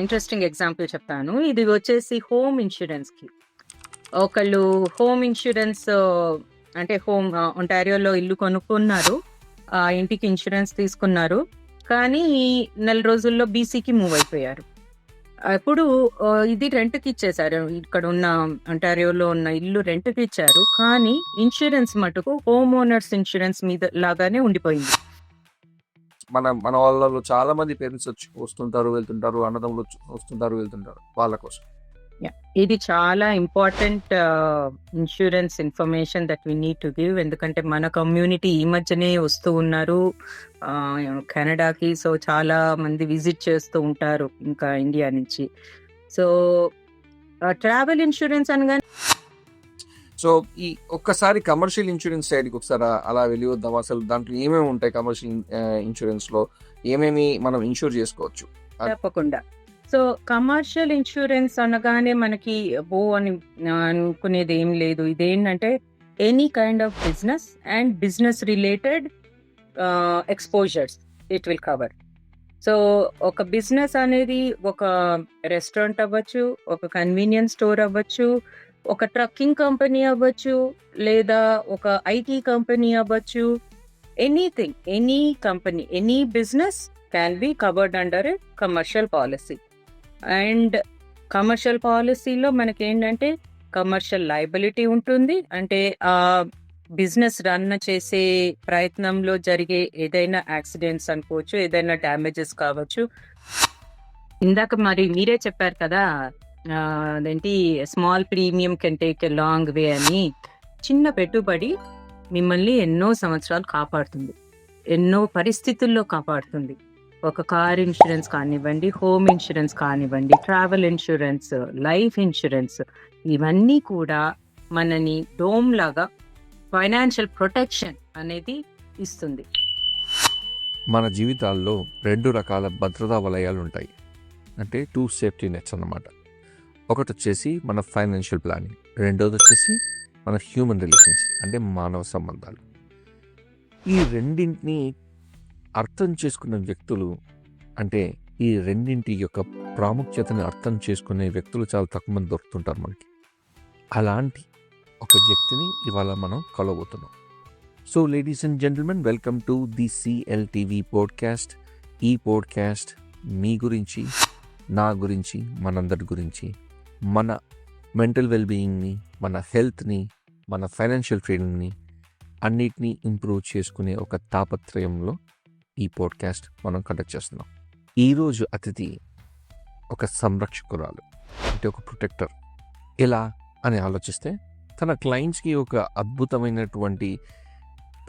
Interesting example చెప్తాను. ఇది వచ్చేసి హోమ్ ఇన్సూరెన్స్‌కి. ఒకళ్ళు హోమ్ ఇన్సూరెన్స్ అంటే ఒంటారియోలో ఇల్లు కొనుక్కున్నారు. ఆ ఇంటికి ఇన్సూరెన్స్ తీసుకున్నారు. కానీ నెల రోజుల్లో బీసీకి మూవ్ అయిపోయారు. అప్పుడు ఇది రెంట్‌కి ఇచ్చేసారు. ఇక్కడున్న ఒంటారియోలో ఉన్న ఇల్లు రెంట్‌కి ఇచ్చారు. కానీ ఇన్సూరెన్స్ మటుకు హోమ్ ఓనర్స్ ఇన్సూరెన్స్ మీద లాగానే ఉండిపోయింది. మన వాళ్ళలో చాలా మంది పేరెంట్స్ వస్తుంటారు వెళ్తుంటారు, అన్నదమ్ములు వస్తుంటారు వెళ్తుంటారు వాళ్ళ కోసం. ఇది చాలా important insurance information that we need to give. ఎందుకంటే మన కమ్యూనిటీ ఈ మధ్యనే వస్తూ ఉన్నారు కెనడాకి. సో చాలా మంది విజిట్ చేస్తూ ఉంటారు ఇంకా ఇండియా నుంచి. సో ట్రావెల్ ఇన్సూరెన్స్ అనగానే సో ఈ ఒక్కసారి కమర్షియల్ ఇన్సూరెన్స్ సైడ్కి ఒకసారి అలా వెళ్ళి వద్దాం. అసలు దాంట్లో ఏమేమి ఉంటాయి కమర్షియల్ ఇన్సూరెన్స్ లో, ఏమేమి మనం ఇన్సూర్ చేసుకోవచ్చు? తప్పకుండా. సో కమర్షియల్ ఇన్సూరెన్స్ అనగానే మనకి అని అనుకునేది ఏం లేదు. ఇదేంటంటే any kind of business and business related exposures it will cover. So ఒక బిజినెస్ అనేది ఒక రెస్టారెంట్ అవ్వచ్చు, ఒక కన్వీనియన్స్ స్టోర్ అవ్వచ్చు, ఒక ట్రక్కింగ్ కంపెనీ అవ్వచ్చు, లేదా ఒక ఐటీ కంపెనీ అవ్వచ్చు. Anything, any company, any business can be covered under a commercial policy. And commercial పాలసీలో మనకి ఏంటంటే కమర్షియల్ లయబిలిటీ ఉంటుంది. అంటే ఆ బిజినెస్ రన్ చేసే ప్రయత్నంలో జరిగే ఏదైనా యాక్సిడెంట్స్ అనుకోవచ్చు, ఏదైనా డ్యామేజెస్ కావచ్చు. ఇందాక మరి మీరే చెప్పారు కదా, అదేంటి small premium can take a long way అని. చిన్న పెట్టుబడి మిమ్మల్ని ఎన్నో సంవత్సరాలు కాపాడుతుంది, ఎన్నో పరిస్థితుల్లో కాపాడుతుంది. ఒక కార్ ఇన్సూరెన్స్ కానివ్వండి, హోమ్ ఇన్సూరెన్స్ కానివ్వండి, ట్రావెల్ ఇన్సూరెన్స్, లైఫ్ ఇన్సూరెన్స్, ఇవన్నీ కూడా మనని డోమ్ లాగా ఫైనాన్షియల్ ప్రొటెక్షన్ అనేది ఇస్తుంది. మన జీవితాల్లో 2 రకాల భద్రతా వలయాలు ఉంటాయి, అంటే 2 సేఫ్టీ నెట్స్ అన్నమాట. ఒకటి వచ్చేసి మన ఫైనాన్షియల్ ప్లానింగ్, రెండోది వచ్చేసి మన హ్యూమన్ రిలేషన్స్, అంటే మానవ సంబంధాలు. ఈ రెండింటిని అర్థం చేసుకున్న వ్యక్తులు, అంటే ఈ రెండింటి యొక్క ప్రాముఖ్యతని అర్థం చేసుకునే వ్యక్తులు చాలా తక్కువ మంది దొరుకుతుంటారు మనకి. అలాంటి ఒక వ్యక్తిని ఇవాళ మనం కలవబోతున్నాం. So ladies and gentlemen, welcome to the CLTV podcast. ఈ పోడ్కాస్ట్ మీ గురించి, నా గురించి, మనందరి గురించి, మన మెంటల్ వెల్బీయింగ్ని, మన హెల్త్ని, మన ఫైనాన్షియల్ ఫ్రీడమ్ని అన్నిటినీ ఇంప్రూవ్ చేసుకునే ఒక తాపత్రయంలో ఈ పోడ్కాస్ట్ మనం కండక్ట్ చేస్తున్నాం. ఈరోజు అతిథి ఒక సంరక్షకురాలు, అంటే ఒక ప్రొటెక్టర్. ఎలా అని ఆలోచిస్తే తన క్లయింట్స్కి ఒక అద్భుతమైనటువంటి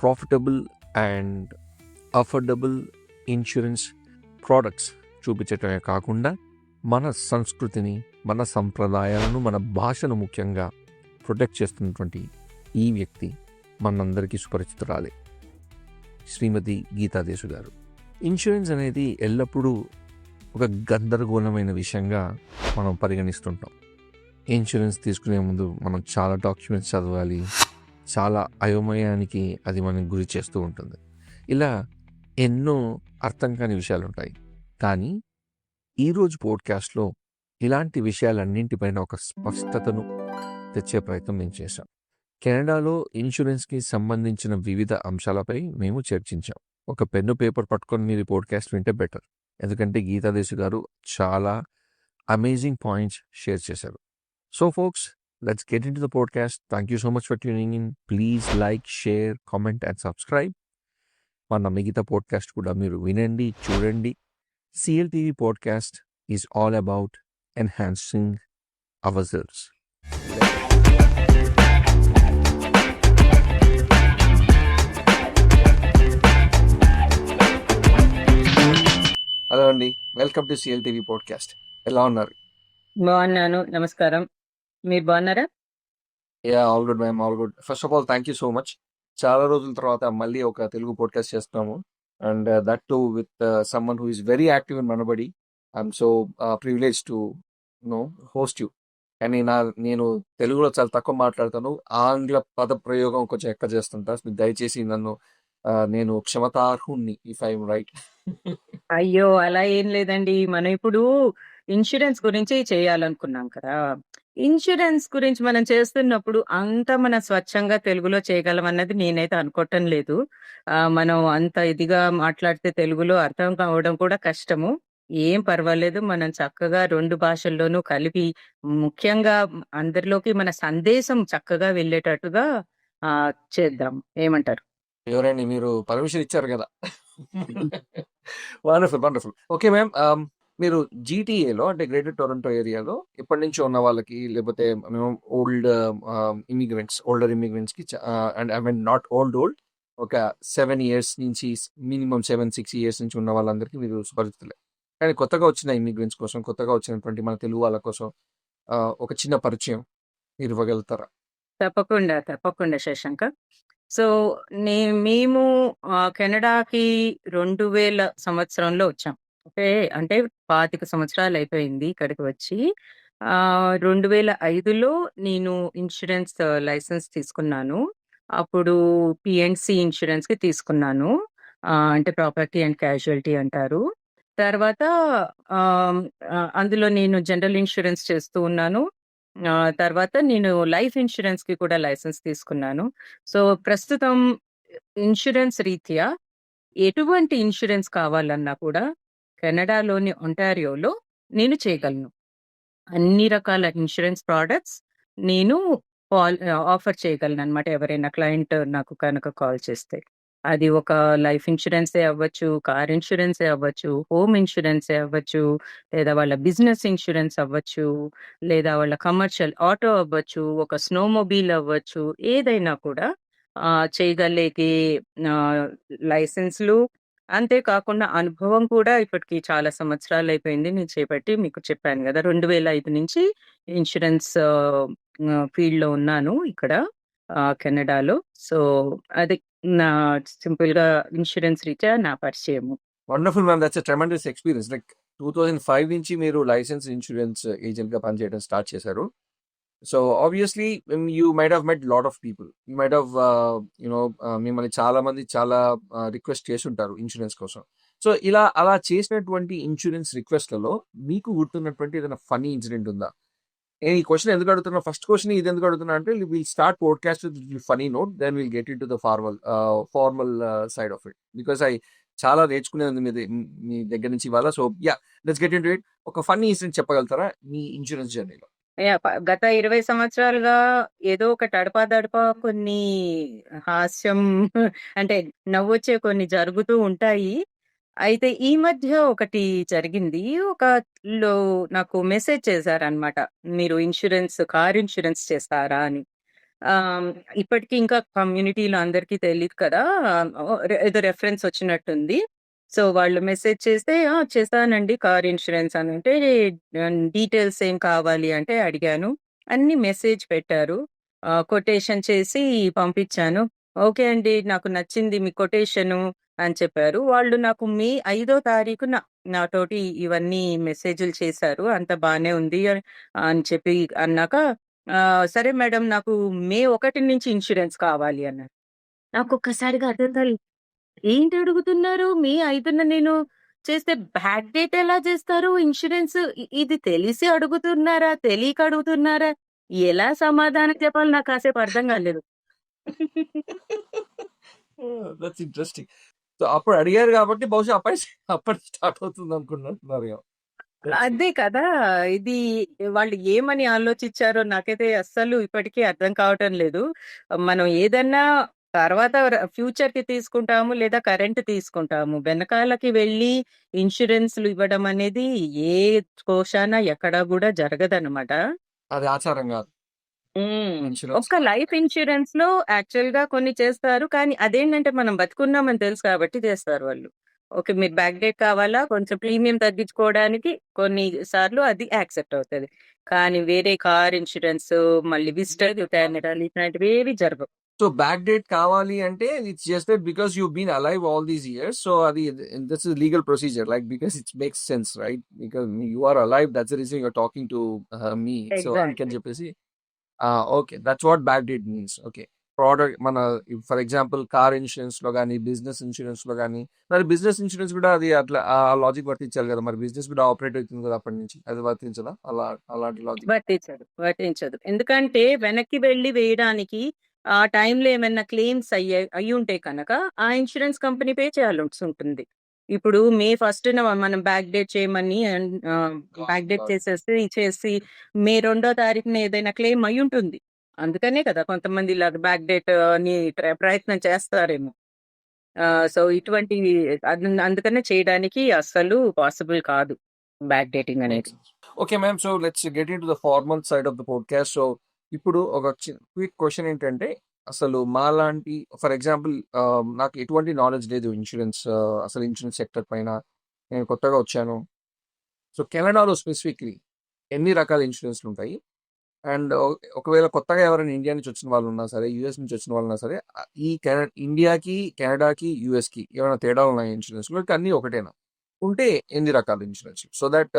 profitable and affordable insurance products చూపించటమే కాకుండా మన సంస్కృతిని, మన సంప్రదాయాలను, మన భాషను ముఖ్యంగా ప్రొటెక్ట్ చేస్తున్నటువంటి ఈ వ్యక్తి మనందరికీ సుపరిచితురాలే, శ్రీమతి గీతాదేశు గారు. ఇన్సూరెన్స్ అనేది ఎల్లప్పుడూ ఒక గందరగోళమైన విషయంగా మనం పరిగణిస్తుంటాం. ఇన్సూరెన్స్ తీసుకునే ముందు మనం చాలా డాక్యుమెంట్స్ చదవాలి, చాలా అయోమయానికి అది మనం గురి చేస్తూ ఉంటుంది. ఇలా ఎన్నో అర్థం కాని విషయాలు ఉంటాయి. కానీ ఈరోజు పోడ్కాస్ట్లో ఇలాంటి విషయాలన్నింటిపైన ఒక స్పష్టతను తెచ్చే ప్రయత్నం నేను చేశాం. కెనడాలో ఇన్సూరెన్స్కి సంబంధించిన వివిధ అంశాలపై మేము చర్చించాం. ఒక పెన్ను పేపర్ పట్టుకొని మీరు పోడ్కాస్ట్ వింటే బెటర్, ఎందుకంటే గీతాదేశు గారు చాలా అమేజింగ్ పాయింట్స్ షేర్ చేశారు. So folks, let's get into the podcast. Thank you so much for tuning in. Please like, share, comment and subscribe. మన మిగతా పోడ్కాస్ట్ కూడా మీరు వినండి, చూడండి. CLTV podcast is all about enhancing ourselves. Hello అండి, welcome to CLTV podcast. ఎలా ఉన్నారు? బాగున్నాను, నమస్కారం. మీరు బాగున్నారా? All good ma'am, all good. First of all thank you so much. చాలా రోజుల తర్వాత మళ్ళీ ఒక తెలుగు పోడ్కాస్ట్ చేస్తున్నాము, and that to with someone who is very active in Manabadi. I'm so privilege to host you. కానీ నేను తెలుగులో చాలా తక్కువ మాట్లాడతాను, ఆంగ్ల పద ప్రయోగం కొంచెం ఎక్కువ చేస్తుంటా. దయచేసి నన్ను నేను క్షమతార్హుణ్ణి ఇఫ్ ఐఎమ్ రైట్. అయ్యో, అలా ఏం లేదండి. మనం ఇప్పుడు ఇన్సూరెన్స్ గురించి చేయాలనుకున్నాం కదా! ఇన్సూరెన్స్ గురించి మనం చేస్తున్నప్పుడు అంతా మనం స్వచ్ఛంగా తెలుగులో చేయగలమన్నది నేనైతే అనుకోవటం లేదు. మనం అంత ఇదిగా మాట్లాడితే తెలుగులో అర్థం కావడం కూడా కష్టము. ఏం పర్వాలేదు. మనం చక్కగా 2 భాషల్లోనూ కలిపి ముఖ్యంగా అందరిలోకి మన సందేశం చక్కగా వెళ్ళేటట్టుగా చేద్దాం. ఏమంటారు? ఎవరండి మీరు పర్మిషన్ ఇచ్చారు కదా! వండర్‌ఫుల్. వండర్‌ఫుల్. Okay ma'am. మీరు జీటీఏలో అంటే గ్రేటర్ టొరంటో ఏరియాలో ఎప్పటినుంచో ఉన్న వాళ్ళకి లేకపోతే మేము ఓల్డర్ ఇమ్మిగ్రెంట్స్‌కి and I mean not old ఒక 7 ఇయర్స్ నుంచి మినిమమ్ 7, 6 ఇయర్స్ నుంచి ఉన్న వాళ్ళందరికీ మీరు సుపరిచితులే. కానీ కొత్తగా వచ్చిన ఇమ్మిగ్రెంట్స్ కోసం, కొత్తగా వచ్చినటువంటి మన తెలుగు వాళ్ళ కోసం ఒక చిన్న పరిచయం మీరు ఇవ్వగలుగుతారా? తప్పకుండా. తప్పకుండా శశాంక. సో, మేము కెనడాకి 2000 సంవత్సరంలో వచ్చాం. ఓకే. అంటే 25 సంవత్సరాలయిపోయింది ఇక్కడికి వచ్చి. 2005లో నేను ఇన్స్యూరెన్స్ లైసెన్స్ తీసుకున్నాను. అప్పుడు పీఎన్‌సీ ఇన్స్యూరెన్స్‌కి తీసుకున్నాను. అంటే ప్రాపర్టీ అండ్ క్యాజుయాలిటీ అంటారు. తర్వాత ఆహ్, అందులో నేను జనరల్ ఇన్స్యూరెన్స్ చేస్తూ ఉన్నాను. తర్వాత నేను లైఫ్ ఇన్స్యూరెన్స్‌కి కూడా లైసెన్స్ తీసుకున్నాను. సో, ప్రస్తుతం ఇన్స్యూరెన్స్ రీత్యా ఎటువంటి ఇన్స్యూరెన్స్ కావాలన్నా కూడా కెనడాలోని ఒంటారియోలో నేను చేయగలను. అన్ని రకాల ఇన్స్యూరెన్స్ ప్రొడక్ట్స్ నేను ఆఫర్ చేయగలననమాట. ఎవరైనా క్లయింట్ నాకు కనుక కాల్ చేస్తే. అది ఒక లైఫ్ ఇన్స్యూరెన్సే అవ్వచ్చు, కార్ ఇన్స్యూరెన్సే అవ్వచ్చు, హోమ్ ఇన్స్యూరెన్సే అవ్వచ్చు, లేదా వాళ్ళ బిజినెస్ ఇన్స్యూరెన్స్ అవ్వచ్చు, లేదా వాళ్ళ కమర్షియల్ ఆటో అవ్వచ్చు, ఒక స్నోమొబైల్ అవ్వచ్చు, ఏదైనా కూడా చేయగలిగే ఆహ్, లైసెన్స్‌లు అంతే కాకుండా అనుభవం కూడా ఇప్పటికి చాలా సంవత్సరాలయిపోయింది నేను చేపట్టి. మీకు చెప్పాను గదా! 2005 నుంచి ఇన్స్యూరెన్స్ ఫీల్డ్‌లో ఉన్నాను ఇక్కడ కెనడాలో. సో, అది నా సింపుల్‌గా ఇన్స్యూరెన్స్ రీత్యా నా పరిచయము. Wonderful ma'am. That's a tremendous experience. Like 2005 నుంచి మీరు లైసెన్స్ ఇన్స్యూరెన్స్ ఏజెంట్‌గా పనిచేయడం స్టార్ట్ చేశారు. So, obviously you might have met lot of people. You might have మిమ్మల్ని చాలా మంది చాలా రిక్వెస్ట్ చేసుంటారు ఇన్స్యూరెన్స్ కోసం. సో, అలా చేసినటువంటి ఇన్స్యూరెన్స్ రిక్వెస్ట్‌లలో మీకు గుర్తున్నటువంటి ఏదైనా ఫన్నీ ఇన్సిడెంట్ ఉందా? నేను ఈ క్వెషన్ ఎందుకు అడుగుతున్నా, ఫస్ట్ క్వెషన్ ఇదెందుకు అడుగుతున్నా అంటే will start podcast with funny note. Then will get into the formal side of it. Because చాలా నేర్చుకునేది ఉంది మీ దగ్గర నుంచి ఇవాళ. So, yeah! Let's get into it. ఒక ఫన్నీ ఇన్సిడెంట్ చెప్పగలుగుతారా మీ ఇన్స్యూరెన్స్ జర్నీలో? యాహ్! గత 20 సంవత్సరాలుగా ఏదో ఒకటి అడపాదడపా కొన్ని హాస్యం అంటే నవ్వొచ్చే కొన్ని జరుగుతూ ఉంటాయి. అయితే ఈ మధ్య ఒకటి జరిగింది. ఒకళ్ళు నాకు మెసేజ్ చేశారనమాట. మీరు కార్ ఇన్స్యూరెన్స్ చేస్తారా అని. ఆహ్, ఇప్పటికి ఇంకా కమ్యూనిటీలో అందరికీ తెలీదు కదా! ఏదో రెఫరెన్స్ వచ్చినట్టుంది. సో, వాళ్ళు మెసేజ్ చేస్తే, "ఆ! చేస్తానండి కార్ ఇన్స్యూరెన్స్" అనంటే, డీటెయిల్స్ ఏం కావాలి అంటే అడిగాను. అన్ని మెసేజ్ పెట్టారు. కొటేషన్ చేసి పంపించాను. "ఓకే అండి. నాకు నచ్చింది మీ కొటేషను" అని చెప్పారు. వాళ్ళు నాకు మే 5 తారీఖున నాతోటి ఇవన్నీ మెసేజ్‌లు చేశారు. "అంతా బానే ఉంది" అని చెప్పి అన్నాక, "సరే మేడం నాకు మే 1 నుంచి ఇన్స్యూరెన్స్ కావాలి" అన్నారు. నాకొక్కసారిగా అర్థం కాలేదు. ఏంటి అడుగుతున్నారు? మే 5న నేను చేస్తే బ్యాక్ డేట్ ఎలా చేస్తారు? ఇన్స్యూరెన్స్ ఇది తెలిసి అడుగుతున్నారా? తెలియక అడుగుతున్నారా? ఎలా సమాధానం చెప్పాలో నాకు కాసేపు అర్థం కాలేదు. That's interesting. సో, అప్పుడు అడిగారు కాబట్టి బహుశా అప్పటి స్టార్ట్ అవుతుంది అనుకుంటున్నారేమో. అదే కదా! ఇది వాళ్ళు ఏమని ఆలోచించారో నాకైతే అస్సలు ఇప్పటికీ అర్థం కావటం లేదు. మనం ఏదన్నా తర్వాత ఫ్యూచర్‌కి తీసుకుంటాము లేదా కరెంట్ తీసుకుంటాము. వెనకాలకి వెళ్లి ఇన్స్యూరెన్స్‌లు ఇవ్వడం అనేది ఏ కోశాన ఎక్కడ గూడా జరగదనమాట. అది ఆచారం కాదు ఇన్స్యూరెన్స్. ఒక్క లైఫ్ ఇన్స్యూరెన్స్‌లో యాక్చువల్‌గా కొన్ని చేస్తారు. కానీ అదేంటంటే మనం బతికున్నామని తెలుసు కాబట్టి చేస్తారు వాళ్ళు. ఓకే. మీరు బ్యాక్ డేట్ కావాలా? కొంచెం ప్రీమియం తగ్గించుకోవడానికి కొన్ని సార్లు అది యాక్సెప్ట్ అవుతది. కానీ వేరే కార్ ఇన్స్యూరెన్స్ మళ్ళీ విజిటర్ కెనడాలు ఇట్లాంటివేవి జరగవు. సో, బ్యాక్ డేట్ కావాలి అంటే it's just that because you been alive all these years. So, అది that's legal procedure. Like because it makes sense right? Because you are alive, that's the reason you are talking to me. So, అందుకని exactly. చెప్పేసి okay. That's what back date means. Okay. Product మన for example car ఇన్సూరెన్స్లో కానీ business ఇన్సూరెన్స్లో కానీ మరి business insurance కూడా అది అట్లా ఆ లాజిక్ వర్తించాలి కదా మరి బిజినెస్ కూడా ఆపరేట్ అవుతుంది కదా అప్పటి నుంచి అది వర్తించదా అలాంటి లాజిక్ వర్తించదు. ఎందుకంటే వెనక్కి వెళ్లి వేయడానికి ఆ టైంలో ఏమైనా క్లెయిమ్స్ అయ్యుంటే కనుక ఆ ఇన్స్యూరెన్స్ కంపెనీ పే చేయాల్సుంటుంది. ఇప్పుడు మే 1న మనం బ్యాక్ డేట్ చేయమని బ్యాక్ డేట్ చేసి మే 2 తారీఖున ఏదైనా క్లెయిమ్ అయ్యుంటుంది. అందుకనే కదా కొంతమంది ఇలాగ బ్యాక్ డేట్ అని ప్రయత్నం చేస్తారేమో. సో ఇటువంటివి అందుకనే చేయడానికి అస్సలు పాసిబుల్ కాదు బ్యాక్ డేటింగ్ అనేది. Okay ma'am. So let's get in to the formal side of the podcast. So ఇప్పుడు ఒక క్విక్ క్వశ్చన్ ఏంటంటే అసలు మాలాంటి ఫర్ ఎగ్జాంపుల్ నాకు ఎటువంటి నాలెడ్జ్ లేదు ఇన్సూరెన్స్ అసలు ఇన్సూరెన్స్ సెక్టర్ పైన నేను కొత్తగా వచ్చాను. సో కెనడాలో స్పెసిఫిక్లీ ఎన్ని రకాల ఇన్సూరెన్స్లు ఉంటాయి అండ్ ఒకవేళ కొత్తగా ఎవరైనా ఇండియా నుంచి వచ్చిన వాళ్ళు ఉన్నా సరే యూఎస్ నుంచి వచ్చిన వాళ్ళు ఉన్నా సరే ఈ ఇండియాకి కెనడాకి యూఎస్కి ఏమైనా తేడాలు ఉన్నాయి ఇన్సూరెన్స్లో అన్నీ ఒకటేనా ఉంటే ఎన్ని రకాల insurance so that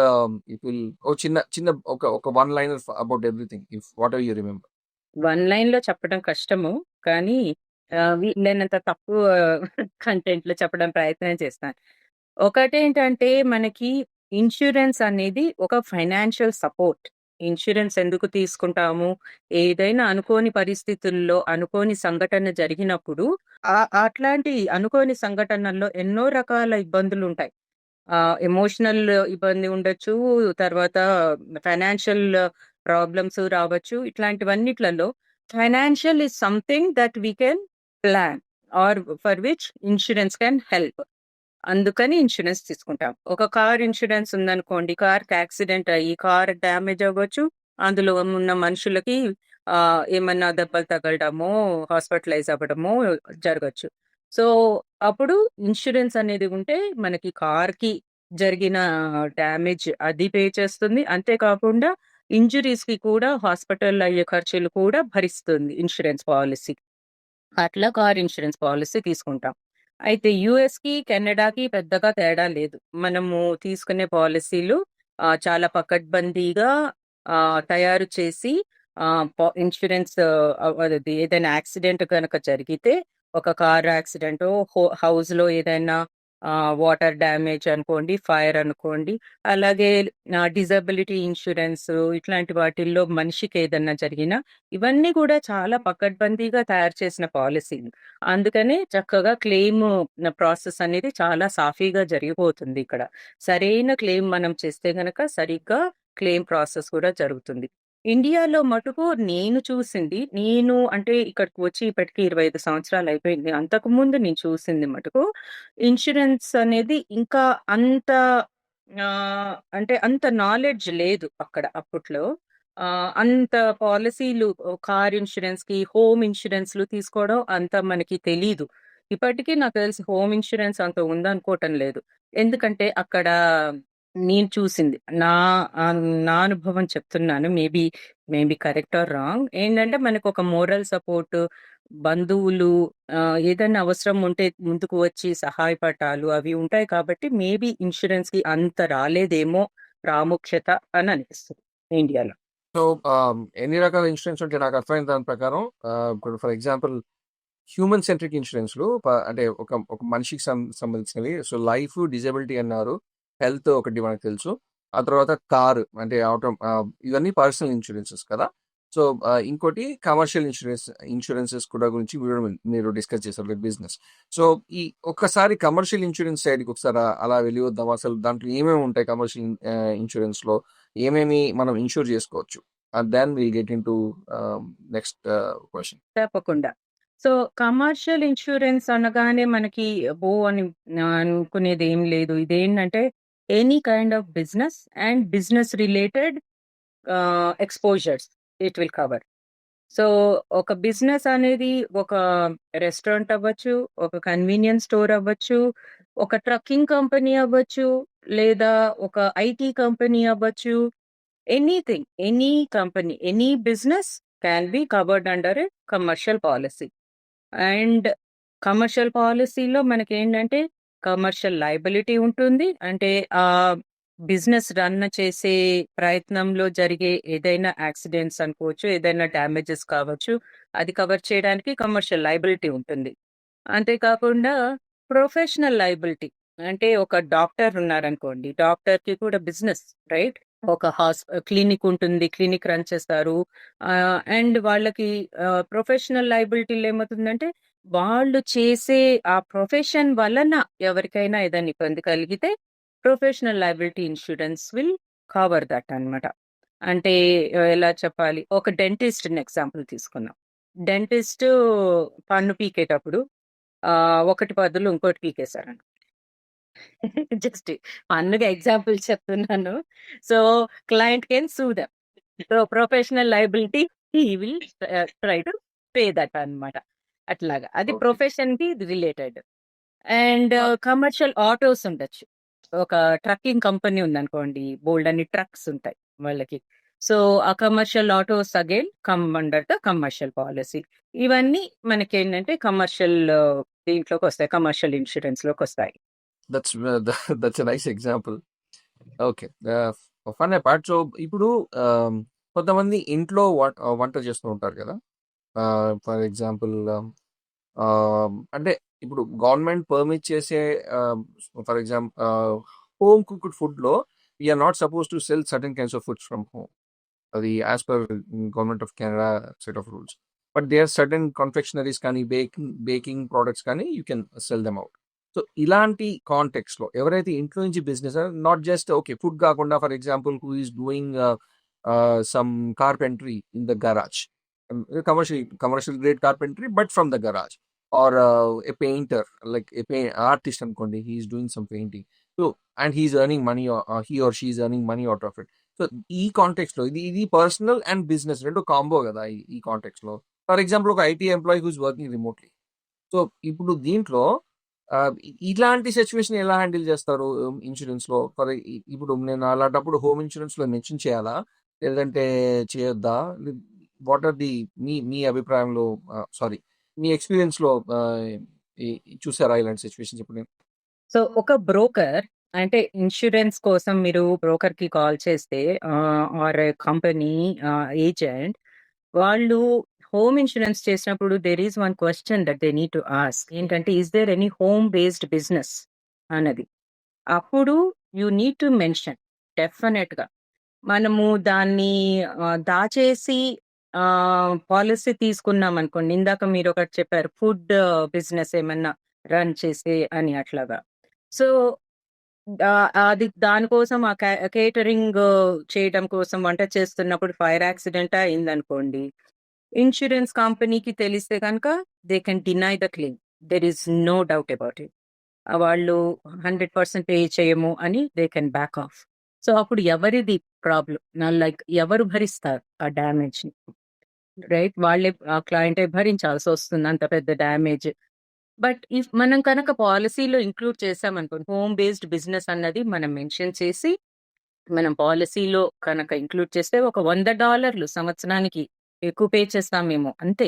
it will ఒక చిన్న చిన్న ఒక one liner about everything if what ever you remember. One లైన్‌లో చెప్పడం కష్టము. కానీ వీలైనంత తక్కువ కంటెంట్‌లో చెప్పడం ప్రయత్నం చేస్తాను. ఒకటేంటంటే మనకి ఇన్స్యూరెన్స్ అనేది ఒక ఫైనాన్షియల్ సపోర్ట్. ఇన్స్యూరెన్స్ ఎందుకు తీసుకుంటాము? ఏదైనా అనుకోని పరిస్థితుల్లో, అనుకోని సంఘటన జరిగినప్పుడు అట్లాంటి అనుకోని సంఘటనల్లో ఎన్నో రకాల ఇబ్బందులుంటాయి. ఎమోషనల్ ఇబ్బంది ఉండొచ్చు. తర్వాత ఫైనాన్షియల్ ప్రాబ్లమ్స్ రావచ్చు. ఇట్లాంటివన్నిట్లలో financial is something that we can plan or for which insurance can help. అందుకని ఇన్స్యూరెన్స్ తీసుకుంటాం. ఒక కార్ ఇన్స్యూరెన్స్ ఉందనుకోండి. కార్‌కి యాక్సిడెంట్ అయ్యి కార్ డ్యామేజ్ అవ్వచ్చు. అందులో ఉన్న మనుషులకి ఏమన్నా దెబ్బలు తగలడమో, హాస్పిటలైజ్ అవ్వడమో జరగొచ్చు. సో, అప్పుడు ఇన్స్యూరెన్స్ అనేది ఉంటే మనకి కార్‌కి జరిగిన డ్యామేజ్ అది పే చేస్తుంది. అంతే కాకుండా ఇంజ్యూరీస్‌కి కూడా హాస్పిటల్ అయ్యే ఖర్చులు కూడా భరిస్తుంది ఇన్స్యూరెన్స్ పాలిసీ. అట్లా కార్ ఇన్స్యూరెన్స్ పాలిసీ తీసుకుంటాం. అయితే యూఎస్‌కి, కెనడాకి పెద్దగా తేడా లేదు. మనము తీసుకునే పాలిసీలు చాలా పకడ్బందీగా తయారు చేసి ఇన్స్యూరెన్స్ అది ఏదైనా యాక్సిడెంట్ గనక జరిగితే ఒక కార్ యాక్సిడెంటో, హౌస్‌లో ఏదైనా వాటర్ డ్యామేజ్ అనుకోండి, ఫైర్ అనుకోండి, అలాగే డిజబిలిటీ ఇన్స్యూరెన్స్ ఇట్లాంటి వాటిల్లో మనిషికి ఏదన్నా జరిగినా ఇవన్నీ కూడా చాలా పకడ్బందీగా తయారు చేసిన పాలిసీలు. అందుకనే చక్కగా క్లెయిమ్ ప్రాసెస్ అనేది చాలా సాఫీగా జరిగిపోతుంది ఇక్కడ. సరైన క్లెయిమ్ మనం చేస్తే గనక సరిగ్గా క్లెయిమ్ ప్రాసెస్ కూడా జరుగుతుంది. ఇండియాలో మటుకు నేను చూసింది, నేను అంటే ఇక్కడికి వచ్చి ఇప్పటికి 25 సంవత్సరాలు అయిపోయింది. అంతకుముందు నేను చూసింది మటుకు ఇన్స్యూరెన్స్ అనేది ఇంకా అంత అంటే అంత నాలెడ్జ్ లేదు అక్కడ అప్పట్లో. అంత పాలిసీలు కార్ ఇన్స్యూరెన్స్‌కి, హోమ్ ఇన్స్యూరెన్స్‌లు తీసుకోవడం అంత మనకి తెలీదు. ఇప్పటికి నాకు తెలిసి హోమ్ ఇన్స్యూరెన్స్ అంత ఉందనుకోవటం లేదు. ఎందుకంటే అక్కడ నేను చూసింది. నా అనుభవం చెప్తున్నాను. Maybe correct or wrong. ఏంటంటే మనకొక మోరల్ సపోర్ట్, బంధువులు ఏదైనా అవసరం ఉంటే ముందుకు వచ్చి సహాయపడటాలు అవి ఉంటాయి కాబట్టి మేబీ ఇన్స్యూరెన్స్‌కి అంత రాలేదేమో ప్రాముఖ్యత అని అనిపిస్తుంది ఇండియాలో. సో ఎన్ని రకాల ఇన్సూరెన్స్ ఉంటే నాకు అర్థమైన దాని ప్రకారం ఇప్పుడు ఫర్ ఎగ్జాంపుల్ హ్యూమన్ సెంట్రిక్ ఇన్సూరెన్స్లు అంటే ఒక మనిషికి సంబంధించినవి. సో లైఫ్, డిజబిలిటీ అన్నారు, హెల్త్ ఒకటి మనకు తెలుసు. ఆ తర్వాత కారు అంటే ఇవన్నీ పర్సనల్ ఇన్సూరెన్సెస్ కదా. సో ఇంకోటి కమర్షియల్ ఇన్సూరెన్సెస్ కూడా గురించి మీరు డిస్కస్ చేశారు విత్ బిజినెస్. సో ఈ ఒక్కసారి కమర్షియల్ ఇన్సూరెన్స్ సైడ్కి ఒకసారి అలా వెళ్ళి వద్దాం. అసలు దాంట్లో ఏమేమి ఉంటాయి కమర్షియల్ ఇన్సూరెన్స్లో ఏమేమి మనం ఇన్సూర్ చేసుకోవచ్చు. Then will get into next question. తప్పకుండా. సో, కమర్షియల్ ఇన్స్యూరెన్స్ అనగానే మనకి అని అనుకునేదేం లేదు. ఇదేంటంటే any kind of business and business related exposures it will cover. So, ఒక బిజినెస్ అనేది ఒక రెస్టారెంట్ అవ్వచ్చు, ఒక కన్వీనియన్స్ స్టోర్ అవ్వచ్చు, ఒక ట్రక్కింగ్ కంపెనీ అవ్వచ్చు, లేదా ఒక ఐటీ కంపెనీ అవ్వచ్చు. Anything, any company, any business can be covered under a commercial policy. And commercial పాలిసీలో మనకేంటంటే కమర్షియల్ లయబిలిటీ ఉంటుంది. అంటే బిజినెస్ రన్ చేసే ప్రయత్నంలో జరిగే ఏదైనా యాక్సిడెంట్స్ అనుకోవచ్చు, ఏదైనా డ్యామేజెస్ కావచ్చు, అది కవర్ చేయడానికి కమర్షియల్ లయబిలిటీ ఉంటుంది. అంతే కాకుండా ప్రొఫెషనల్ లయబిలిటీ అంటే ఒక డాక్టర్ ఉన్నారనుకోండి, డాక్టర్‌కి కూడా బిజినెస్ రైట్? ఒక క్లినిక్ ఉంటుంది. క్లినిక్ రన్ చేస్తారు. అండ్ వాళ్ళకి ప్రొఫెషనల్ లయబిలిటీలో ఏమవుతుందంటే, వాళ్ళు చేసే ఆ ప్రొఫెషన్ వలన ఎవరికైనా ఏదైనా ఇబ్బంది కలిగితే professional liability insurance will cover that అన్నమాట. అంటే ఎలా చెప్పాలి? ఒక డెంటిస్ట్‌ని ఎగ్జాంపుల్ తీసుకుందాం. డెంటిస్ట్ పన్ను పీకేటప్పుడు ఒకటి బదులు ఇంకోటి పీకేశారనుకో. జస్ట్ ఫన్‌గా ఎగ్జాంపుల్ చెప్తున్నాను. So, client can sue them. So, professional liability he will try to pay that అన్నమాట. అట్లాగా. అది ఓకే. ప్రొఫెషన్‌కి రిలేటెడ్. అండ్ కమర్షియల్ ఆటోస్ ఉండొచ్చు. ఒక ట్రక్కింగ్ కంపెనీ ఉందనుకోండి. బోలెడన్ని ట్రక్స్ ఉంటాయి వాళ్ళకి. సో, ఆ commercial autos again come under the commercial policy. ఇవన్నీ మనకేంటంటే కమర్షియల్ దీంట్లోకొస్తాయి. కమర్షియల్ ఇన్స్యూరెన్స్‌లోకొస్తాయి. That's that's a nice example. Okay. Fun apart so, ఇప్పుడు కొంతమంది ఇంట్లో వంట చేస్తూ ఉంటారు కదా! ఫర్ ఎగ్జాంపుల్ అంటే ఇప్పుడు గవర్నమెంట్ పర్మిట్ చేసే ఫర్ ఎగ్జాంపుల్ హోమ్ కుక్డ్ ఫుడ్‌లో we are not supposed to sell certain kinds of foods from home. అది as per government of Canada set of rules. But they are certain confectioneries కానీ, baking products కానీ you can sell them out. So, ఇలాంటి కాంటెక్స్‌లో ఎవరైతే ఇంట్లో నుంచి business not just okay food కాకుండా for example who is doing some carpentry in the garage. Commercial grade carpentry but from the garage. Or a painter like artist అనుకోండి, he is doing some painting. So, and he is earning money, he or she is earning money out of it. So, ఈ context లో ఇది personal and business రెండు combo కదా ఈ context లో. For example ఒక IT employee who's working remotely. So, ఇప్పుడు దీంట్లో ఇలాంటి సిచ్యువేషన్ ఎలా హ్యాండిల్ చేస్తారు ఇన్సూరెన్స్ లో? ఇప్పుడు నేను అలాంటప్పుడు హోమ్ ఇన్సూరెన్స్ లో మెన్షన్ చేయాలా, లేదంటే చేయొద్దా? వాట్ ఆర్ ది మీ అభిప్రాయంలో, సారీ, మీ ఎక్స్పీరియన్స్ లో చూసారా ఇలాంటి సిచ్యువేషన్స్ ఇప్పుడు? సో, ఒక బ్రోకర్ అంటే ఇన్స్యూరెన్స్ కోసం మీరు బ్రోకర్‌కి కాల్ చేస్తే ఆర్ కంపెనీ ఏజెంట్ వాళ్ళు హోమ్ ఇన్స్యూరెన్స్ చేసినప్పుడు there is one question that they need to ask. ఏంటంటే, is there any home based business అన్నది. అప్పుడు యూ నీడ్ టు మెన్షన్ డెఫినెట్‌గా. మనము దాన్ని దాచేసి పాలిసీ తీసుకున్నామనుకోండి. ఇందాక మీరొకటి చెప్పారు. ఫుడ్ బిజినెస్ ఏమన్నా రన్ చేసి అని అట్లాగా. సో, అది దానికోసం ఆ కేటరింగ్ చేయడం కోసం వంట చేస్తున్నప్పుడు ఫైర్ యాక్సిడెంట్ అయిందనుకోండి. ఇన్స్యూరెన్స్ కంపెనీకి తెలిస్తే గనక they can deny the claim. There is no doubt about it. వాళ్ళు 100% పే చేయము అని they can back off. So, అప్పుడు ఎవరిది ప్రాబ్లమ్? లైక్ ఎవరు భరిస్తారు ఆ డ్యామేజ్‌ని? రైట్? వాళ్ళే ఆ క్లయింటే భరించాల్సొస్తుంది అంత పెద్ద డ్యామేజ్. బట్ ఇఫ్ మనం కనుక పాలిసీలో ఇంక్లూడ్ చేసామనుకోండి, హోమ్ బేస్డ్ బిజినెస్ అన్నది మనం మెన్షన్ చేసి, మనం పాలిసీలో కనుక ఇంక్లూడ్ చేస్తే ఒక $100 సంవత్సరానికి ఎక్కువ పే చేస్తామేమో అంతే.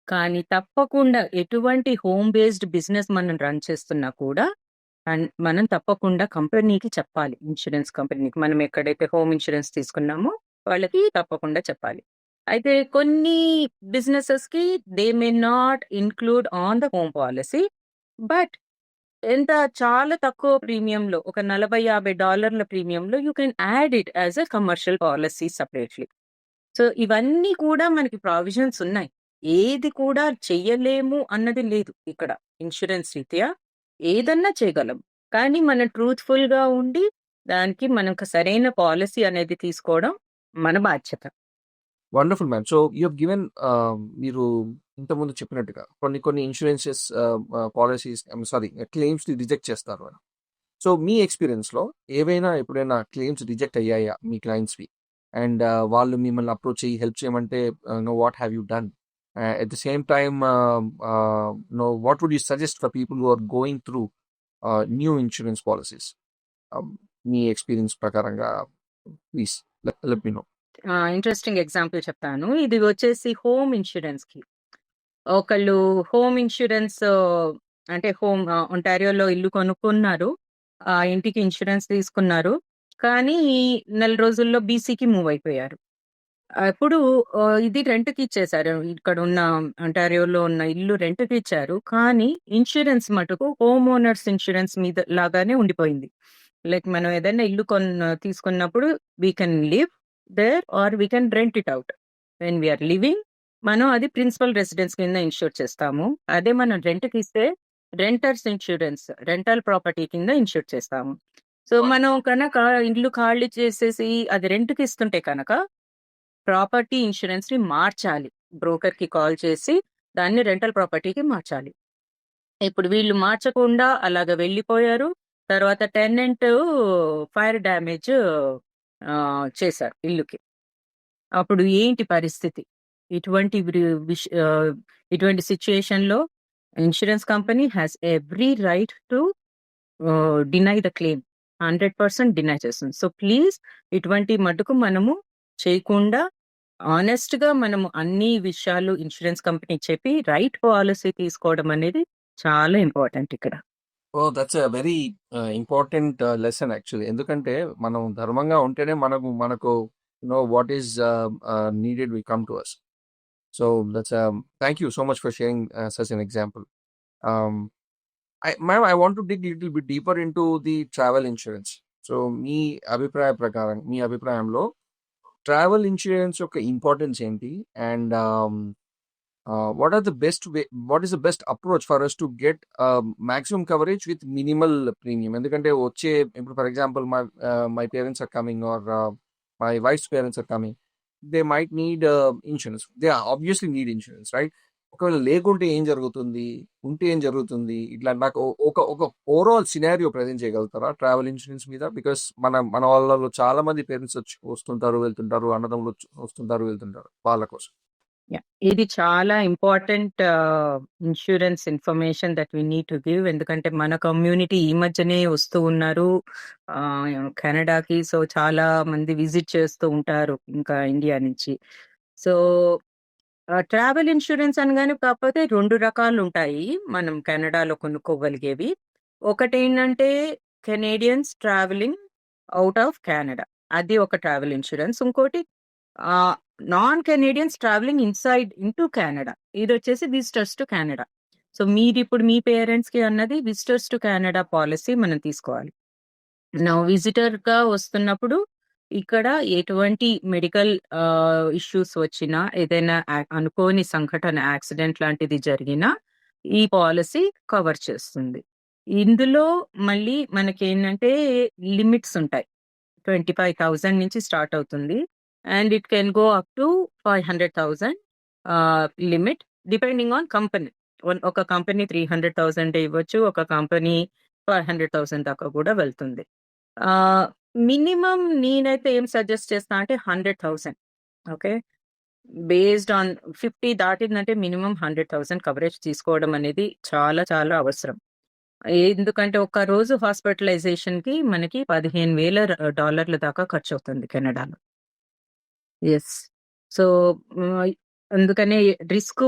కానీ తప్పకుండా ఎటువంటి హోమ్ బేస్డ్ బిజినెస్ మనం రన్ చేస్తున్నా కూడా మనం తప్పకుండా కంపెనీకి చెప్పాలి. ఇన్స్యూరెన్స్ కంపెనీకి. మనం ఎక్కడైతే హోమ్ ఇన్స్యూరెన్స్ తీసుకున్నామో వాళ్ళకి తప్పకుండా చెప్పాలి. అయితే కొన్ని బిజినెసెస్‌కి they may not include on the home policy. But ఎంత చాలా తక్కువ ప్రీమియంలో ఒక $40, $50 ప్రీమియంలో you can add it as a commercial policy separately. So, ఇవన్నీ కూడా మనకి ప్రావిజన్స్ ఉన్నాయి. ఏది కూడా చెయ్యలేము అన్నది లేదు ఇక్కడ. ఇన్స్యూరెన్స్ రీత్యా ఏదన్నా చేయగలం. కానీ మనం ట్రూత్‌ఫుల్‌గా ఉండి దానికి మనకు సరైన పాలిసీ అనేది తీసుకోవడం మన బాధ్యత. Wonderful ma'am. So, you have given మీరు ఇంతకుముందు చెప్పినట్టుగా కొన్ని ఇన్సూరెన్సెస్ పాలిసీస్, సారీ, క్లెయిమ్స్‌ని రిజెక్ట్ చేస్తారు అని. సో, మీ ఎక్స్‌పీరియన్స్‌లో ఎప్పుడైనా క్లెయిమ్స్ రిజెక్ట్ అయ్యాయా మీ క్లయింట్స్‌వి? అండ్ వాళ్ళు మిమ్మల్ని అప్రోచ్ అయ్యి హెల్ప్ చేయమంటే what have you done? At the same time what would you suggest for people who are going through new insurance policies? మీ ఎక్స్‌పీరియన్స్ ప్రకారంగా please let me know. Interesting example చెప్తాను. ఇది వచ్చేసి home ఇన్స్యూరెన్స్‌కి. ఒకళ్ళు home insurance అంటే ఒంటారియోలో ఇల్లు కొనుక్కున్నారు. ఆ ఇంటికి ఇన్స్యూరెన్స్ తీసుకున్నారు. కానీ నెల రోజుల్లో బీసీకి మూవ్ అయిపోయారు. అప్పుడు ఇది రెంట్‌కి ఇచ్చేసారు. ఇక్కడ ఉన్న అంటారియోలో ఉన్న ఇల్లు రెంట్‌కి ఇచ్చారు. కానీ ఇన్స్యూరెన్స్ మటుకు హోమ్ ఓనర్స్ ఇన్స్యూరెన్స్ మీద లాగానే ఉండిపోయింది. లైక్ మనం ఏదైనా ఇల్లు తీసుకున్నప్పుడు we can live there or we can rent it out. When we are living మనం అది ప్రిన్సిపల్ రెసిడెన్స్ కింద ఇన్‌ష్యూర్ చేస్తాము. అదే మనం రెంట్‌కి ఇస్తే రెంటర్స్ ఇన్స్యూరెన్స్, రెంటల్ ప్రాపర్టీ కింద ఇన్‌ష్యూర్ చేస్తాము. సో, మనం కనక ఇల్లు ఖాళీ చేసేసి అది రెంట్‌కి ఇస్తుంటే కనక ప్రాపర్టీ ఇన్స్యూరెన్స్‌ని మార్చాలి. బ్రోకర్‌కి కాల్ చేసి దాన్ని రెంటల్ ప్రాపర్టీకి మార్చాలి. ఇప్పుడు వీళ్ళు మార్చకుండా అలాగ వెళ్ళిపోయారు. తర్వాత టెనెంట్ ఫైర్ డ్యామేజ్ చేశారు ఇల్లుకి. అప్పుడు ఏంటి పరిస్థితి? ఇటువంటి ఇటువంటి సిట్యుయేషన్‌లో insurance company has every right to deny the claim. 100% deny చేస్తుంది. సో, ప్లీజ్ ఇటువంటి మటుకు మనము చేయకుండా హానెస్ట్‌గా మనము అన్ని విషయాలు ఇన్స్యూరెన్స్ కంపెనీకి చెప్పి రైట్ పాలిసీ తీసుకోవడం అనేది చాలా ఇంపార్టెంట్ ఇక్కడ. Oh that's a very important lesson actually. ఎందుకంటే మనం ధర్మంగా ఉంటేనే మనకు what is needed we come to us. So that's thank you so much for sharing such an example. Ma'am I want to dig little bit deeper into the travel insurance. So మీ అభిప్రాయంలో travel insurance యొక్క importance ఏంటి? And what is the best approach for us to get maximum coverage with minimal premium? ఎందుకంటే వచ్చే ఇప్పుడు for example my parents are coming or my wife's parents are coming, they might need insurance. They obviously need insurance, right? ఒకవేళ లేకుంటే ఏం జరుగుతుంది, ఉంటే ఏం జరుగుతుంది, ఇట్లా నాకు ఒక ఓవరాల్ సినారియో ప్రజెంట్ చేయగలుగుతారా ట్రావెల్ ఇన్సూరెన్స్ మీద? బికాస్ మన వాళ్ళలో చాలా మంది పేరెంట్స్ వస్తుంటారు వెళ్తుంటారు, అన్నదమ్ములు వస్తుంటారు వెళ్తుంటారు, వాళ్ళ కోసం. యాహ్! ఇది చాలా important insurance information that we need to give. ఎందుకంటే మన కమ్యూనిటీ ఈ మధ్యనే వస్తూ ఉన్నారు కెనడాకి. సో, చాలా మంది విజిట్ చేస్తూ ఉంటారు ఇంకా ఇండియా నుంచి. సో, ట్రావెల్ ఇన్స్యూరెన్స్ అనగానే కాకపోతే 2 రకాలుంటాయి మనం కెనడాలో కొనుక్కోగలిగేవి. ఒకటేంటంటే Canadians travelling out of Canada. అది ఒక ట్రావెల్ ఇన్స్యూరెన్స్. ఇంకోటి non Canadians travelling into Canada. ఇదొచ్చేసి విజిటర్స్ టు కెనడా. సో, మీరిప్పుడు మీ పేరెంట్స్‌కి అన్నది విజిటర్స్ టు కెనడా పాలిసీ మనం తీసుకోవాలి. విజిటర్‌గా వస్తున్నప్పుడు ఇక్కడ ఎటువంటి మెడికల్ ఇష్యూస్ వచ్చినా, ఏదైనా అనుకోని సంఘటన యాక్సిడెంట్ లాంటిది జరిగినా, ఈ పాలిసీ కవర్ చేస్తుంది. ఇందులో మళ్ళీ మనకేంటంటే లిమిట్స్ ఉంటాయి. 25,000 నుంచి స్టార్ట్ అవుతుంది. And it can go up to 500,000 limit depending on company. ఒక కంపెనీ 300,000 ఇవ్వచ్చు. ఒక కంపెనీ 500,000 దాకా కూడా వెళ్తుంది. మినిమమ్ నేనైతే ఏం సజెస్ట్ చేస్తా అంటే 100,000. ఓకే. బేస్డ్ ఆన్ 50 దాటిందంటే మినిమమ్ 100,000 కవరేజ్ తీసుకోవడం అనేది చాలా చాలా అవసరం. ఎందుకంటే ఒక్క రోజు హాస్పిటలైజేషన్‌కి మనకి $15,000 దాకా ఖర్చవుతుంది కెనడాలో. యెస్. సో, అందుకనే రిస్క్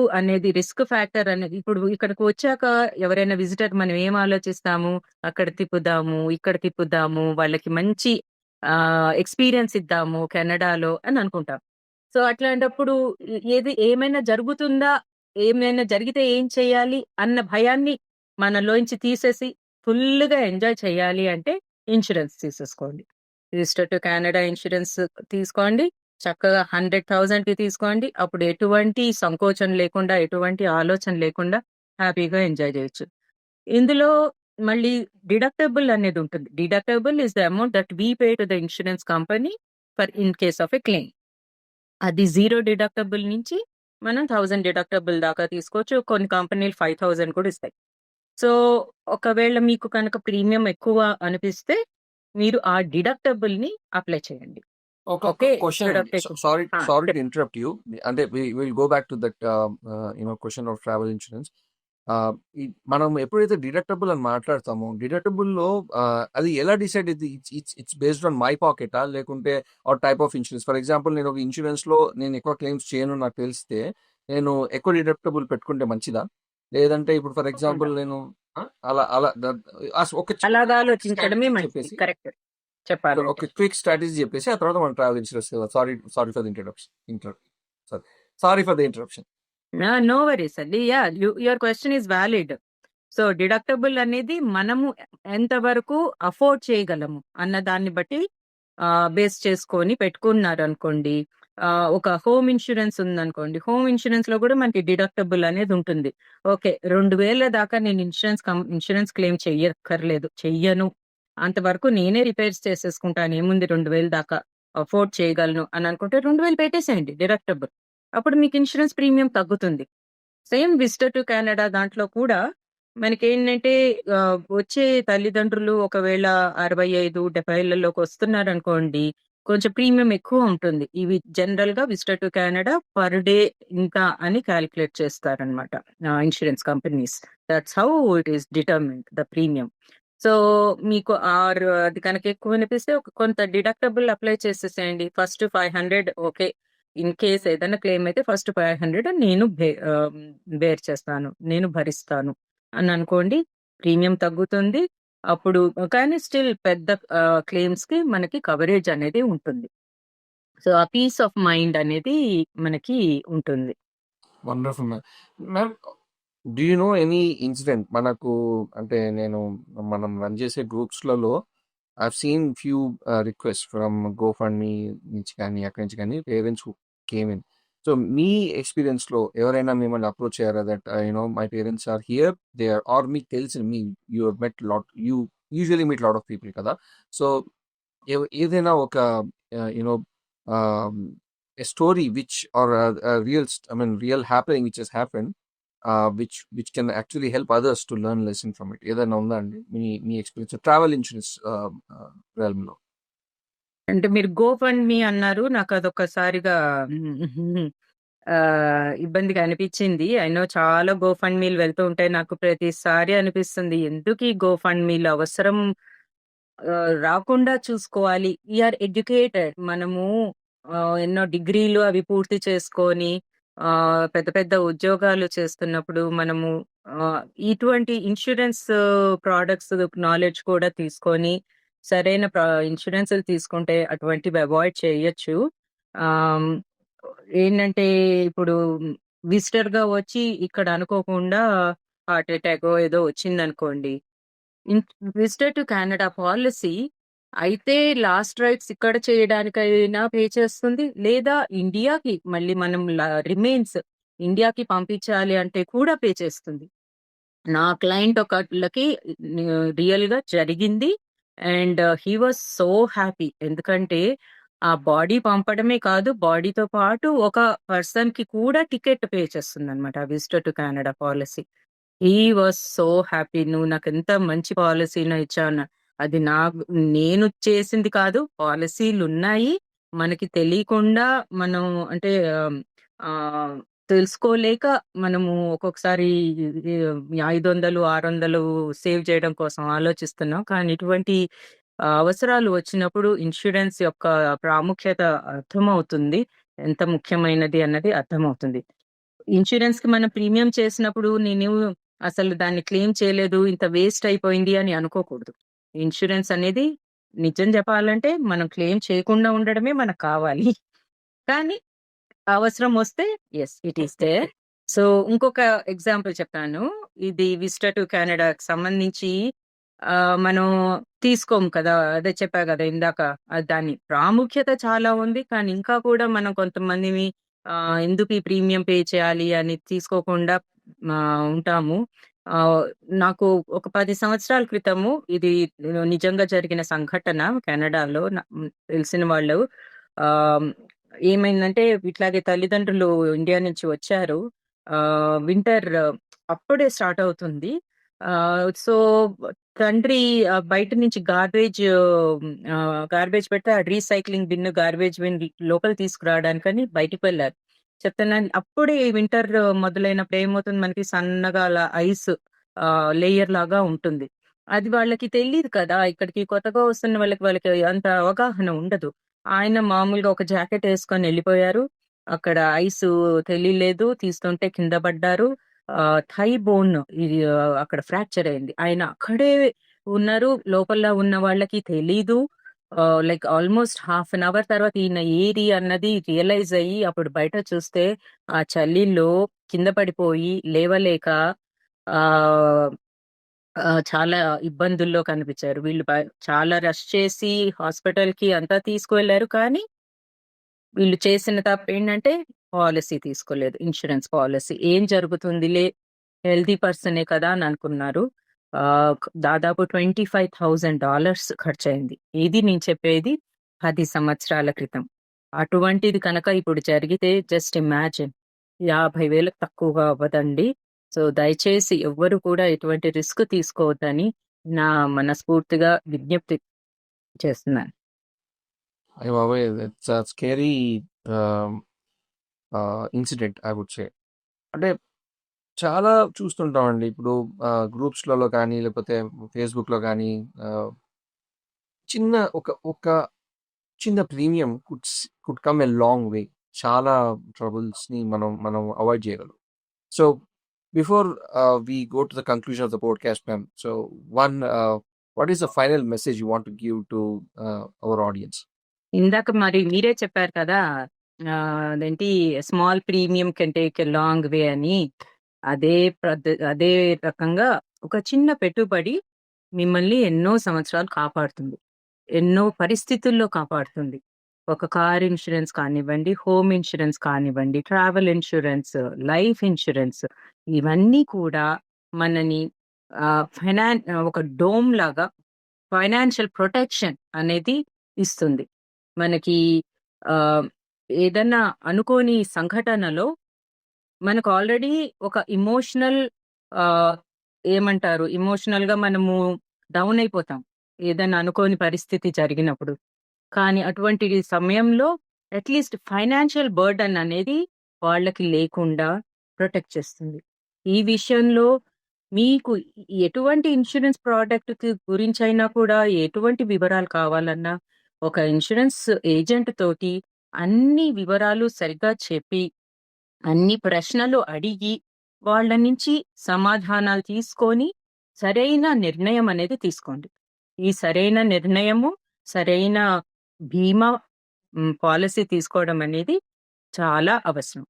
ఫ్యాక్టర్ అనేది ఇప్పుడు ఇక్కడికి వచ్చాక ఎవరైనా విజిటర్ మనం ఏం ఆలోచిస్తాము, అక్కడ తిప్పుదాము, ఇక్కడ తిప్పుదాము, వాళ్ళకి మంచి ఎక్స్‌పీరియన్స్ ఇద్దాము కెనడాలో అని అనుకుంటాం. సో, అట్లాంటప్పుడు ఏమైనా జరుగుతుందా? ఏమైనా జరిగితే ఏం చేయాలి? అన్న భయాన్ని మనలోంచి తీసేసి ఫుల్‌గా ఎంజాయ్ చేయాలి అంటే ఇన్స్యూరెన్స్ తీసేసుకోండి. రిజిస్టర్ టు కెనడా ఇన్స్యూరెన్స్ తీసుకోండి. చక్కగా 100,000కి తీసుకోండి. అప్పుడు ఎటువంటి సంకోచం లేకుండా, ఎటువంటి ఆలోచన లేకుండా హ్యాపీగా ఎంజాయ్ చేయొచ్చు. ఇందులో మళ్ళీ డిడక్టబుల్ అనేది ఉంటుంది. Deductible is the amount that we pay to the insurance company for in case of a claim. అది 0 డిడక్టబుల్ నుంచి మనం 1000 డిడక్టబుల్ దాకా తీసుకోవచ్చు. కొన్ని కంపెనీలు 5,000 కూడా ఇస్తాయి. సో, ఒకవేళ మీకు కనుక ప్రీమియం ఎక్కువ అనిపిస్తే మీరు ఆ డిడక్టబుల్‌ని అప్లై చేయండి. ఒక క్వశ్చన్ అండి. Sorry to interrupt you. అంటే will go back to that question of travel insurance. మనం ఎప్పుడైతే డిడక్టబుల్ అని మాట్లాడతామో, డిడక్టబుల్‌లో అది ఎలా డిసైడ్ అయిద్ది? ఇట్స్ బేస్డ్ ఆన్ మై పాకెటా? లేకుంటే type of insurance? For example నేను ఒక ఇన్సూరెన్స్‌లో నేను ఎక్కువ క్లెయిమ్స్ చేయను నాకు తెలిస్తే, నేను ఎక్కువ డిడక్టబుల్ పెట్టుకుంటే మంచిదా? లేదంటే ఇప్పుడు ఫర్ ఎగ్జాంపుల్ నేను అలా అలా ఒక అలాగా ఆలోచించడమే మంచిది. కరెక్ట్. చెప్పాలంటే. ఒక క్విక్ స్ట్రాటజీ చెప్పేసి ఆ తర్వాత మనం travel insurance sorry for the interruption. No worries అండి. Your question is valid. So, deductible అనేది మనము ఎంతవరకు అఫోర్డ్ చేయగలము అన్న దాన్ని బట్టి బేస్ చేసుకొని పెట్టుకున్నారనుకోండి. ఒక హోమ్ ఇన్స్యూరెన్స్ ఉందనుకోండి. హోమ్ ఇన్స్యూరెన్స్‌లో కూడా మనకి డిడక్టబుల్ అనేది ఉంటుంది. ఓకే. 2000 దాకా నేను ఇన్స్యూరెన్స్ క్లెయిమ్ చెయ్యక్కర్లేదు. చెయ్యను. అంతవరకు నేనే రిపేర్స్ చేసేసుకుంటాను. ఏముంది 2000 దాకా అఫోర్డ్ చేయగలను అని అనుకుంటే 2000 పెట్టేసేయండి డిడక్టబుల్. అప్పుడు మీకు ఇన్స్యూరెన్స్ ప్రీమియం తగ్గుతుంది. సేమ్ విజిటర్ టు కెనడా దాంట్లో కూడా మనకేంటంటే వచ్చే తల్లిదండ్రులు ఒకవేళ 65, 70లలోకి వస్తున్నారనుకోండి, కొంచెం ప్రీమియం ఎక్కువ ఉంటుంది. ఇవి జనరల్‌గా visitor to Canada per day ఇంత అని కాలిక్యులేట్ చేస్తారనమాట. Insurance companies. That's how it is determined the premium. So, మీకు అది కనుక ఎక్కువ అనిపిస్తే ఒక కొంత డిడక్టబుల్ అప్లై చేసేసేయండి. First 500 okay. ఇన్ కేస్ ఏదైనా క్లెయిమ్ అయితే ఫస్ట్ 500 నేను బేర్ చేస్తాను. నేను భరిస్తాను అని అనుకోండి. ప్రీమియం తగ్గుతుంది. అప్పుడు కానీ స్టిల్ పెద్ద క్లెయిమ్స్‌కి మనకి కవరేజ్ అనేది ఉంటుంది. సో, ఆ పీస్ ఆఫ్ మైండ్ అనేది మనకి ఉంటుంది. Wonderful ma'am. Ma'am, do you know any incident మనకు అంటే మనం రన్ చేసే గ్రూప్స్‌లలో I've seen few request from GoFundMe నుంచి కానీ, అక్కడి నుంచి కానీ parents who came in. So, మీ ఎక్స్‌పీరియన్స్‌లో ఎవరైనా మిమ్మల్ని అప్రోచ్ అయ్యారా? That my parents are here. They are are మీకు తెలిసిన you have met you usually meet lot of people కదా! సో, ఏదైనా ఒక you know a story which or a real happening which has happened, which can actually help others to learn lesson from it. ఏదైనా ఉందా అండి మీ experience travel insurance realm లో? అంటే మీరు GoFundMe అన్నారు. నాకదొక్కసారిగా ఇబ్బందిగా అనిపిచ్చింది. ఐ నో చాలా గోఫండ్‌మీలు వెళ్తూ ఉంటాయి. నాకు ప్రతిసారి అనిపిస్తుంది ఎందుకీ గోఫండ్‌మీలు అవసరం రాకుండా చూసుకోవాలి. We are educated. మనము ఎన్నో డిగ్రీలు అవి పూర్తి చేసుకొని పెద్ద పెద్ద ఉద్యోగాలు చేస్తున్నప్పుడు మనము ఇటువంటి ఇన్స్యూరెన్స్ ప్రొడక్ట్స్ నాలెడ్జ్ కూడా తీసుకొని సరైన ఇన్స్యూరెన్స్‌లు తీసుకుంటే అటువంటివి అవాయిడ్ చేయొచ్చు. ఆహ్, ఏంటంటే ఇప్పుడు విజిటర్‌గా వచ్చి ఇక్కడ అనుకోకుండా హార్ట్ అటాకో ఏదో వచ్చిందనుకోండి. In visitor to Canada policy అయితే లాస్ట్ రైట్స్ ఇక్కడ చేయడానికైనా పే చేస్తుంది. లేదా ఇండియాకి మళ్ళీ మనం రిమైన్స్ ఇండియాకి పంపించాలి అంటే కూడా పే చేస్తుంది. నా క్లయింట్ ఒకళ్ళకి రియల్‌గా జరిగింది. And he was so happy. ఎందుకంటే ఆ బాడీ పంపడమే కాదు, బాడీతో పాటు ఒక పర్సన్‌కి కూడా టికెట్ పే చేస్తుందన్నమాట. Visitor to Canada policy. He was so happy. "నువ్వు నాకెంత మంచి పాలిసీనో ఇచ్చావు" అది నేను చేసింది కాదు. పాలిసీలున్నాయి. మనకి తెలియకుండా మనం అంటే ఆహ్, తెలుసుకోలేక మనము ఒక్కొక్కసారి ఈ 500, 600 సేవ్ చేయడం కోసం ఆలోచిస్తున్నాం. కానీ ఇటువంటి అవసరాలు వచ్చినప్పుడు ఇన్స్యూరెన్స్ యొక్క ప్రాముఖ్యత అర్థమవుతుంది. ఎంత ముఖ్యమైనది అన్నది అర్థమవుతుంది. ఇన్స్యూరెన్స్‌కి మనం ప్రీమియం చేసినప్పుడు నేను అసలు దాన్ని క్లెయిమ్ చేయలేదు. ఇంత వేస్ట్ అయిపోయింది అని అనుకోకూడదు. ఇన్స్యూరెన్స్ అనేది నిజం చెప్పాలంటే మనం క్లెయిమ్ చేయకుండా ఉండడమే మనకు కావాలి. కానీ అవసరం వస్తే yes. It is there. So, ఇంకొక ఎగ్జాంపుల్ చెప్తాను. ఇది విజిటర్ టు కెనడాకి సంబంధించి మనం తీసుకోము కదా! అదే చెప్పా గదా! ఇందాక. దాని ప్రాముఖ్యత చాలా ఉంది. కానీ ఇంకా కూడా మనం కొంతమందిమి ఎందుకు ఈ ప్రీమియం పే చేయాలి అని తీసుకోకుండా ఉంటాము. ఆహ్, నాకు ఒక 10 సంవత్సరాల క్రితము ఇది నిజంగా జరిగిన సంఘటన కెనడాలో తెలిసిన వాళ్ళు ఆహ్, ఏమైందంటే ఇట్లాగే తల్లిదండ్రులు ఇండియా నుంచి వచ్చారు. వింటర్ అప్పుడే స్టార్ట్ అవుతుంది. సో, తండ్రి బయట నుంచి గార్బేజ్ పెడితే ఆ రీసైక్లింగ్ బిన్, గార్బేజ్ బిన్ లోపలికి తీసుకురావడానికని బయటికి వెళ్లారు. చెప్తున్నాను అప్పుడే వింటర్ మొదలైనప్పుడు ఏమవుతుంది మనకి సన్నగా అలా ఐస్ లేయర్ లాగా ఉంటుంది. అది వాళ్ళకి తెలీదు కదా! ఇక్కడికి కొత్తగా వస్తున్న వాళ్ళకి అంత అవగాహన ఉండదు. ఆయన మామూలుగా ఒక జాకెట్ యేసుకొని ఎళ్ళిపోయారు. అక్కడ ఐసు తెలియలేదు. తీస్తుంటే కింద పడ్డారు. థై బోన్ ఇది అక్కడ ఫ్రాక్చర్ అయింది. ఆయన అక్కడే ఉన్నారు. లోపల ఉన్న వాళ్ళకి తెలీదు. Like almost half an hour తర్వాత ఈయన ఏరి అన్నది రియలైజ్ అయ్యి అప్పుడు బయట చూస్తే ఆ చలిలో కింద పడిపోయి లేవలేక ఆ చాలా ఇబ్బందుల్లో కనిపించారు. వీళ్ళు చాలా రష్ చేసి హాస్పిటల్ కి అంతా తీసుకువెళ్లారు. కానీ వీళ్ళు చేసిన తప్పేంటంటే పాలిసీ తీసుకోలేదు. Insurance policy. ఏం జరుగుతుందిలే, హెల్తీ పర్సనే కదా అని అనుకున్నారు. దాదాపు $25,000 ఖర్చయింది. ఇది నేను చెప్పేది 10 సంవత్సరాల క్రితం. అటువంటిది కనుక ఇప్పుడు జరిగితే జస్ట్ ఇమాజిన్. 50,000 తక్కువగా అవ్వదండి. సో దయచేసి ఎవ్వరు కూడా ఎటువంటి రిస్క్ తీసుకోవద్దని నా మనస్ఫూర్తిగా విజ్ఞప్తి చేస్తున్నాను. అయ్య బాబోయ్! It's a scary incident I would say. అంటే చాలా చూస్తుంటామండి. ఇప్పుడు గ్రూప్స్‌లలో కానీ, లేకపోతే ఫేస్‌బుక్‌లో కానీ చిన్న ఒక చిన్న premium could come a long way. చాలా ట్రబుల్స్‌ని మనం అవాయిడ్ చేయగలం. So, before we go to the conclusion of the podcast ma'am. So, what is the final message you want to give to our audience? ఇందాక మరి మీరే చెప్పారు కదా! అదేంటి small premium can take a long way అని. అదే రకంగా ఒక చిన్న పెట్టుబడి మిమ్మల్ని ఎన్నో సంవత్సరాలు కాపాడుతుంది. ఎన్నో పరిస్థితుల్లో కాపాడుతుంది. ఒక కార్ ఇన్సూరెన్స్ కానివ్వండి, హోమ్ ఇన్సూరెన్స్ కానివ్వండి, ట్రావెల్ ఇన్సూరెన్స్, లైఫ్ ఇన్సూరెన్స్ ఇవన్నీ కూడా మనని ఒక డోమ్ లాగా ఫైనాన్షియల్ ప్రొటెక్షన్ అనేది ఇస్తుంది. మనకి ఆహ్, ఏదన్నా అనుకోని సంఘటనలో మనకు ఆల్రెడీ ఒక ఎమోషనల్ ఆహ్, ఏమంటారు? ఎమోషనల్‌గా మనము డౌన్ అయిపోతాం. ఏదన్నా అనుకోని పరిస్థితి జరిగినప్పుడు. కానీ అటువంటి సమయంలో అట్‌లీస్ట్ ఫైనాన్షియల్ బర్డెన్ అనేది వాళ్ళకి లేకుండా ప్రొటెక్ట్ చేస్తుంది. ఈ విషయంలో మీకు ఎటువంటి ఇన్స్యూరెన్స్ ప్రొడక్ట్‌కి గురించైనా కూడా ఎటువంటి వివరాలు కావాలన్నా ఒక ఇన్స్యూరెన్స్ ఏజెంట్ తోటి అన్ని వివరాలు సరిగ్గా చెప్పి, అన్ని ప్రశ్నలు అడిగి, వాళ్ళ నుంచి సమాధానాలు తీసుకొని సరైన నిర్ణయం అనేది తీసుకోండి. ఈ సరైన నిర్ణయము, సరైన బీమా పాలిసీ తీసుకోవడం అనేది చాలా అవసరం.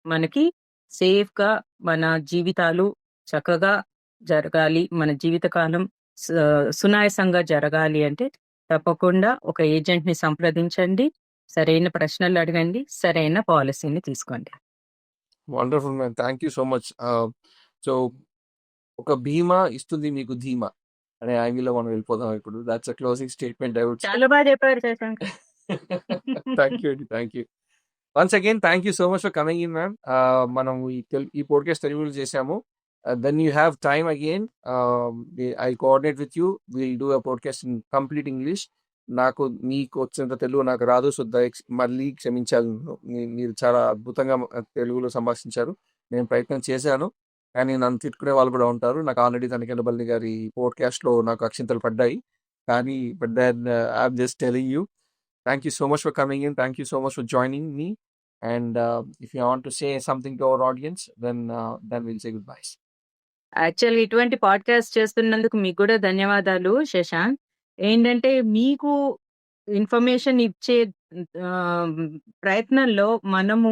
మనకి సేఫ్‌గా మన జీవితాలు చక్కగా జరగాలి. మన జీవితకాలం స సునాయాసంగా జరగాలి అంటే తప్పకుండా ఒక ఏజెంట్‌ని సంప్రదించండి. సరైన ప్రశ్నలు అడగండి. సరైన పాలిసీని తీసుకోండి. Wonderful ma'am. Thank you so much. So, ఒక బీమా ఇస్తుంది మీకు ధీమా అనే యాంగిల్‌లో మనం వెళ్ళిపోదాం ఇప్పుడు. That's a closing statement I would say. చాలా బాగా చెప్పారు శశాంక్. థాంక్ యూ అండి. Thank you. Once again thank you so much for coming in ma'am. మనం ఈ పాడ్‌కాస్ట్ తెలుగులో చేసాము. Then you have time again. I coordinate with you. Will do a podcast in complete English. మీకు వచ్చినంత తెలుగు నాకు రాదు. So, మళ్ళీ క్షమించాలి నన్ను. మీరు చాలా అద్భుతంగా తెలుగులో సంభాషించారు. నేను ప్రయత్నం చేశాను. కానీ నన్ను తిట్టుకునే వాళ్ళు కూడా ఉంటారు. నాకు ఆల్రెడీ తనికెళ్ళబల్లి గారి పాడ్‌కాస్ట్‌లో నాకు అక్షింతలు పడ్డాయి. కానీ but then I'm just telling you. Thank you so much for coming in. Thank you so much for joining me. And if you want to say something to our audience then will say good byes. యాక్చువల్‌గా ఇటువంటి podcast చేస్తున్నందుకు మీకు కూడా ధన్యవాదాలు శశాంక్. ఏంటంటే మీకు information ఇచ్చే ఆహ్, ప్రయత్నంలో మనము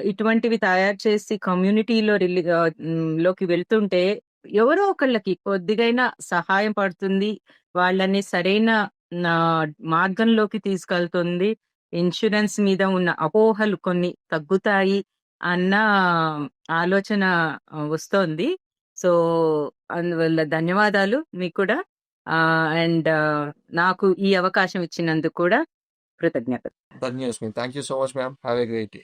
ఇటువంటివి తయారు చేసి కమ్యూనిటీలో లోకి వెళ్తుంటే ఎవరో ఒకళ్ళకి కొద్దిగైనా సహాయం పడుతుంది. వాళ్ళని సరైన నా మార్గంలోకి తీసుకెళ్తుంది. ఇన్స్యూరెన్స్ మీద ఉన్న అపోహలు కొన్ని తగ్గుతాయి అన్న ఆలోచన వస్తోంది. సో, అందువల్ల ధన్యవాదాలు మీకు కూడా. అండ్ నాకు ఈ అవకాశం ఇచ్చినందుకు కూడా కృతజ్ఞతలు. ధన్యవాదాలు. Thank you so much ma'am. Have a great day.